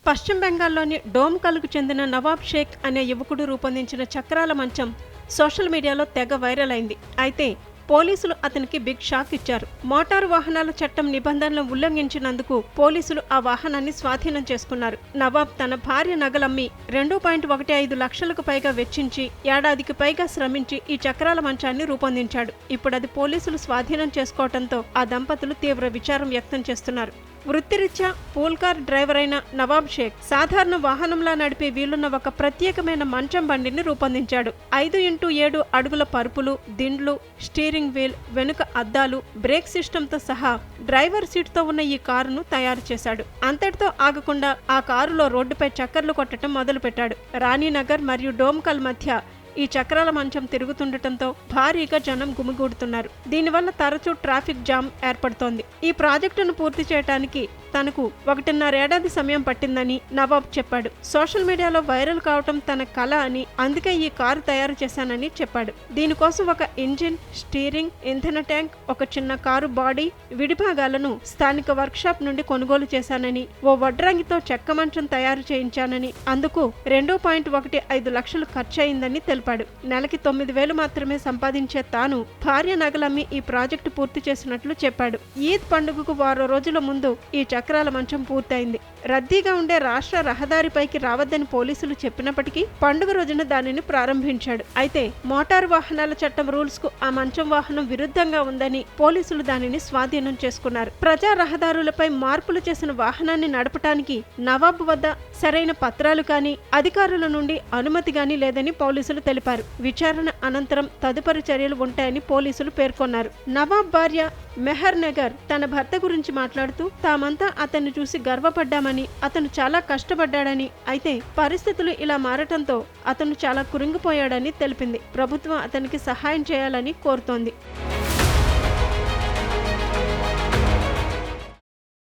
పశ్చిమ బెంగాల్లోని డోమ్కల్కు చెందిన నవాబ్ షేక్ అనే యువకుడు రూపొందించిన చక్రాల మంచం సోషల్ మీడియాలో తెగ వైరల్ అయింది. అయితే పోలీసులు అతనికి బిగ్ షాక్ ఇచ్చారు. మోటారు వాహనాల చట్టం నిబంధనలను ఉల్లంఘించినందుకు పోలీసులు ఆ వాహనాన్ని స్వాధీనం చేసుకున్నారు. నవాబ్ తన భార్య నగలమ్మి 2.15 లక్షలకు పైగా వెచ్చించి ఏడాదికి పైగా శ్రమించి ఈ చక్రాల మంచాన్ని రూపొందించాడు. ఇప్పుడు అది పోలీసులు స్వాధీనం చేసుకోవడంతో ఆ దంపతులు తీవ్ర విచారం వ్యక్తం చేస్తున్నారు. వృత్తిరీత్యా పూల్కార్ డ్రైవర్ అయిన నవాబ్ షేక్ సాధారణ వాహనంలా నడిపే వీలున్న ఒక ప్రత్యేకమైన మంచం బండిని రూపొందించాడు. 5x7 అడుగుల పరుపులు, దిండ్లు, స్టీరింగ్ వీల్, వెనుక అద్దాలు, బ్రేక్ సిస్టంతో సహా డ్రైవర్ సీటుతో ఉన్న ఈ కారును తయారు చేశాడు. అంతటితో ఆగకుండా ఆ కారులో రోడ్డుపై చక్కర్లు కొట్టడం మొదలుపెట్టాడు. రాణీనగర్ మరియు డోమ్కల్ మధ్య ఈ చక్రాల మంచం తిరుగుతుండటంతో భారీగా జనం గుమిగూడుతున్నారు. దీనివల్ల తరచూ ట్రాఫిక్ జామ్ ఏర్పడుతోంది. ఈ ప్రాజెక్టును పూర్తి చేయడానికి తనకు 1.5 ఏడాది సమయం పట్టిందని నవాబ్ చెప్పాడు. సోషల్ మీడియాలో వైరల్ కావటం తన కల అని, అందుకే ఈ కారు తయారు చేశానని చెప్పాడు. దీనికోసం ఒక ఇంజిన్, స్టీరింగ్, ఇంధన ట్యాంక్, ఒక చిన్న కారు బాడీ విడిభాగాలను స్థానిక వర్క్షాప్ నుండి కొనుగోలు చేశానని, ఓ వడ్రంగితో చెక్క మంచం తయారు చేయించానని, అందుకు 2.15 లక్షలు ఖర్చయిందని తెలిపాడు. నెలకి 9,000 మాత్రమే సంపాదించే తాను భార్య నగలమ్మి ఈ ప్రాజెక్టు పూర్తి చేసినట్లు చెప్పాడు. ఈద్ పండుగకు వారో రోజుల ముందు ఈ చక్రాల మంచం పూర్తయింది. రద్దీగా ఉండే రాష్ట్ర రహదారిపైకి రావద్దని పోలీసులు చెప్పినప్పటికీ పండుగ రోజున దానిని ప్రారంభించాడు. అయితే మోటారు వాహనాల చట్టం రూల్స్ కు ఆ మంచం వాహనం విరుద్ధంగా ఉందని పోలీసులు దానిని స్వాధీనం చేసుకున్నారు. ప్రజా రహదారులపై మార్పులు చేసిన వాహనాన్ని నడపటానికి నవాబ్ వద్ద సరైన పత్రాలు కానీ, అధికారుల నుండి అనుమతి గానీ లేదని పోలీసులు తెలిపారు. విచారణ అనంతరం తదుపరి చర్యలు ఉంటాయని పోలీసులు పేర్కొన్నారు. నవాబ్ భార్య మెహర్ నగర్ తన భర్త గురించి మాట్లాడుతూ, తామంతా అతన్ని చూసి గర్వపడ్డామని, అతను చాలా కష్టపడ్డాడని, అయితే పరిస్థితులు ఇలా మారటంతో అతను చాలా కురింగిపోయాడని తెలిపింది. ప్రభుత్వం అతనికి సహాయం చేయాలని కోరుతోంది.